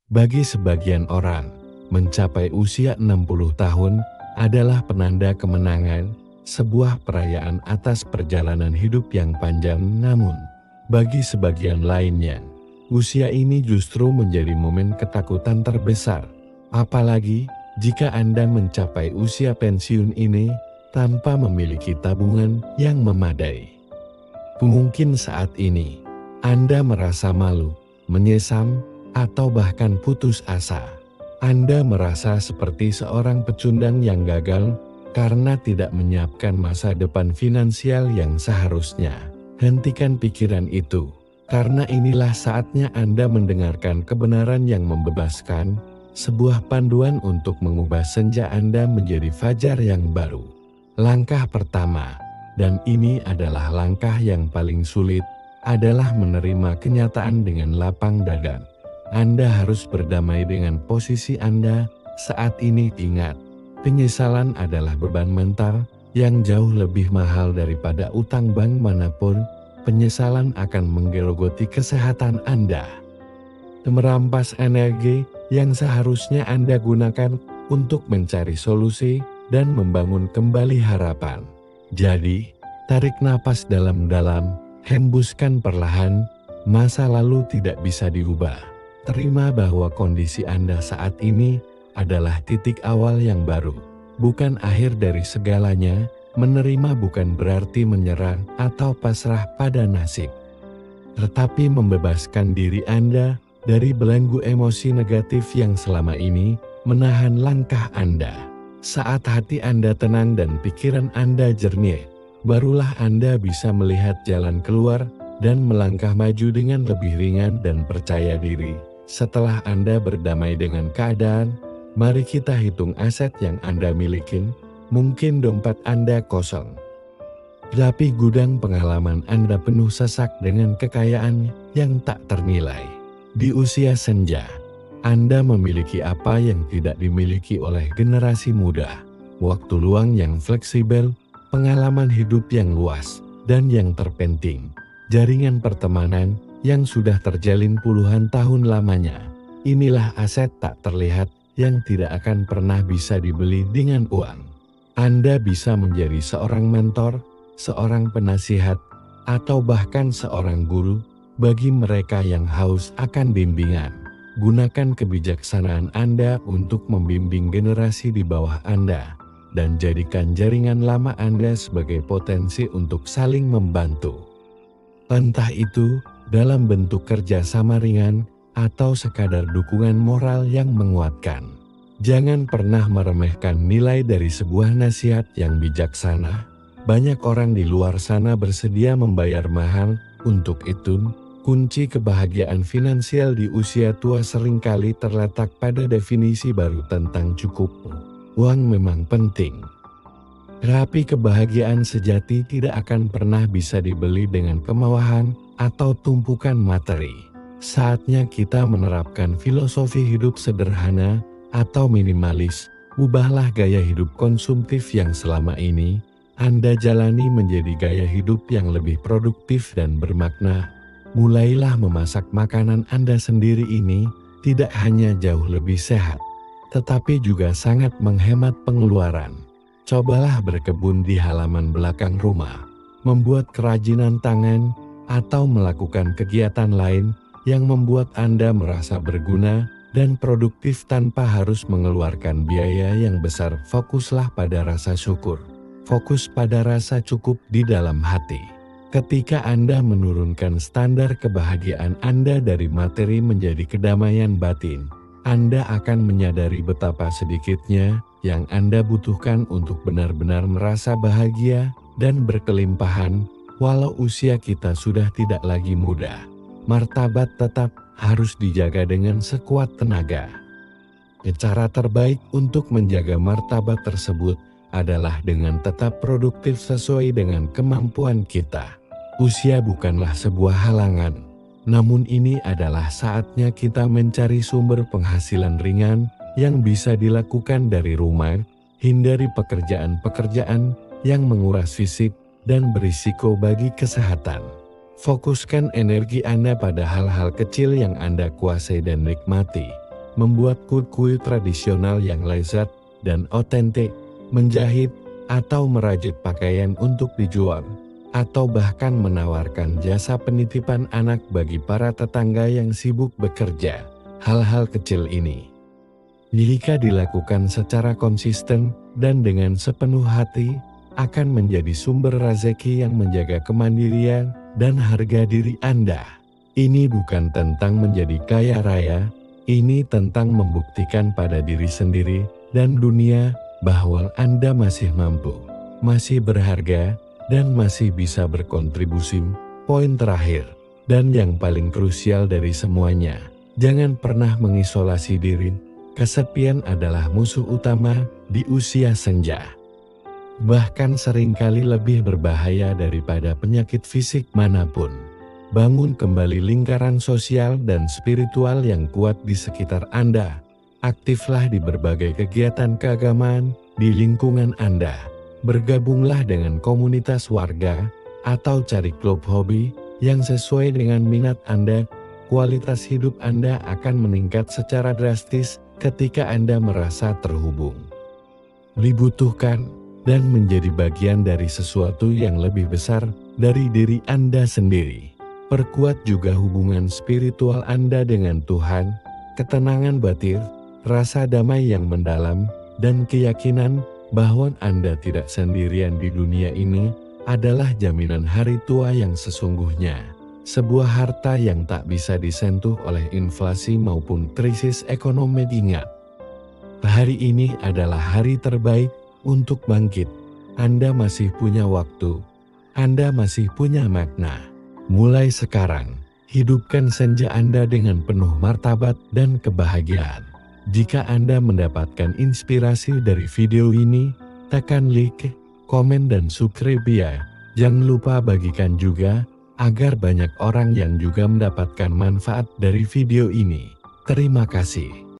Bagi sebagian orang, mencapai usia 60 tahun adalah penanda kemenangan, sebuah perayaan atas perjalanan hidup yang panjang. Namun, bagi sebagian lainnya, usia ini justru menjadi momen ketakutan terbesar. Apalagi jika Anda mencapai usia pensiun ini tanpa memiliki tabungan yang memadai. Mungkin saat ini Anda merasa malu, menyesal, atau bahkan putus asa. Anda merasa seperti seorang pecundang yang gagal karena tidak menyiapkan masa depan finansial yang seharusnya. Hentikan pikiran itu, karena inilah saatnya Anda mendengarkan kebenaran yang membebaskan, sebuah panduan untuk mengubah senja Anda menjadi fajar yang baru. Langkah pertama, dan ini adalah langkah yang paling sulit, adalah menerima kenyataan dengan lapang dada. Anda harus berdamai dengan posisi Anda saat ini. Ingat, penyesalan adalah beban mental yang jauh lebih mahal daripada utang bank manapun. Penyesalan akan menggerogoti kesehatan Anda, merampas energi yang seharusnya Anda gunakan untuk mencari solusi dan membangun kembali harapan. Jadi, tarik napas dalam-dalam, hembuskan perlahan. Masa lalu tidak bisa diubah. Terima bahwa kondisi Anda saat ini adalah titik awal yang baru, bukan akhir dari segalanya. Menerima bukan berarti menyerah atau pasrah pada nasib, tetapi membebaskan diri Anda dari belenggu emosi negatif yang selama ini menahan langkah Anda. Saat hati Anda tenang dan pikiran Anda jernih, barulah Anda bisa melihat jalan keluar dan melangkah maju dengan lebih ringan dan percaya diri. Setelah Anda berdamai dengan keadaan, mari kita hitung aset yang Anda miliki. Mungkin dompet Anda kosong, tapi gudang pengalaman Anda penuh sesak dengan kekayaan yang tak ternilai. Di usia senja, Anda memiliki apa yang tidak dimiliki oleh generasi muda: waktu luang yang fleksibel, pengalaman hidup yang luas, dan yang terpenting, jaringan pertemanan yang sudah terjalin puluhan tahun lamanya. Inilah aset tak terlihat yang tidak akan pernah bisa dibeli dengan uang. Anda bisa menjadi seorang mentor, seorang penasihat, atau bahkan seorang guru bagi mereka yang haus akan bimbingan. Gunakan kebijaksanaan Anda untuk membimbing generasi di bawah Anda, dan jadikan jaringan lama Anda sebagai potensi untuk saling membantu. Entah itu dalam bentuk kerjasama ringan atau sekadar dukungan moral yang menguatkan. Jangan pernah meremehkan nilai dari sebuah nasihat yang bijaksana. Banyak orang di luar sana bersedia membayar mahal untuk itu. Kunci kebahagiaan finansial di usia tua seringkali terletak pada definisi baru tentang cukup. Uang memang penting, tapi kebahagiaan sejati tidak akan pernah bisa dibeli dengan kemewahan atau tumpukan materi. Saatnya kita menerapkan filosofi hidup sederhana atau minimalis. Ubahlah gaya hidup konsumtif yang selama ini Anda jalani menjadi gaya hidup yang lebih produktif dan bermakna. Mulailah memasak makanan Anda sendiri. Ini tidak hanya jauh lebih sehat, tetapi juga sangat menghemat pengeluaran. Cobalah berkebun di halaman belakang rumah, membuat kerajinan tangan, atau melakukan kegiatan lain yang membuat Anda merasa berguna dan produktif tanpa harus mengeluarkan biaya yang besar. Fokuslah pada rasa syukur. Fokus pada rasa cukup di dalam hati. Ketika Anda menurunkan standar kebahagiaan Anda dari materi menjadi kedamaian batin, Anda akan menyadari betapa sedikitnya yang Anda butuhkan untuk benar-benar merasa bahagia dan berkelimpahan. Walau usia kita sudah tidak lagi muda, martabat tetap harus dijaga dengan sekuat tenaga. Cara terbaik untuk menjaga martabat tersebut adalah dengan tetap produktif sesuai dengan kemampuan kita. Usia bukanlah sebuah halangan, namun ini adalah saatnya kita mencari sumber penghasilan ringan yang bisa dilakukan dari rumah. Hindari pekerjaan-pekerjaan yang menguras fisik dan berisiko bagi kesehatan. Fokuskan energi Anda pada hal-hal kecil yang Anda kuasai dan nikmati. membuat kuil tradisional yang lezat dan otentik, menjahit atau merajut pakaian untuk dijual, atau bahkan menawarkan jasa penitipan anak bagi para tetangga yang sibuk bekerja. Hal-hal kecil ini, jika dilakukan secara konsisten dan dengan sepenuh hati, akan menjadi sumber rezeki yang menjaga kemandirian dan harga diri Anda. Ini bukan tentang menjadi kaya raya, ini tentang membuktikan pada diri sendiri dan dunia bahwa Anda masih mampu, masih berharga, dan masih bisa berkontribusi. Poin terakhir, dan yang paling krusial dari semuanya, jangan pernah mengisolasi diri. Kesepian adalah musuh utama di usia senja. Bahkan seringkali lebih berbahaya daripada penyakit fisik manapun. Bangun kembali lingkaran sosial dan spiritual yang kuat di sekitar Anda. Aktiflah di berbagai kegiatan keagamaan di lingkungan Anda. Bergabunglah dengan komunitas warga atau cari klub hobi yang sesuai dengan minat Anda. Kualitas hidup Anda akan meningkat secara drastis ketika Anda merasa terhubung, dibutuhkan, dan menjadi bagian dari sesuatu yang lebih besar dari diri Anda sendiri. Perkuat juga hubungan spiritual Anda dengan Tuhan, ketenangan batin, rasa damai yang mendalam, dan keyakinan bahwa Anda tidak sendirian di dunia ini adalah jaminan hari tua yang sesungguhnya. Sebuah harta yang tak bisa disentuh oleh inflasi maupun krisis ekonomi. Ingat, hari ini adalah hari terbaik untuk bangkit. Anda masih punya waktu, Anda masih punya makna. Mulai sekarang, hidupkan senja Anda dengan penuh martabat dan kebahagiaan. Jika Anda mendapatkan inspirasi dari video ini, tekan like, komen, dan subscribe ya. Jangan lupa bagikan juga, agar banyak orang yang juga mendapatkan manfaat dari video ini. Terima kasih.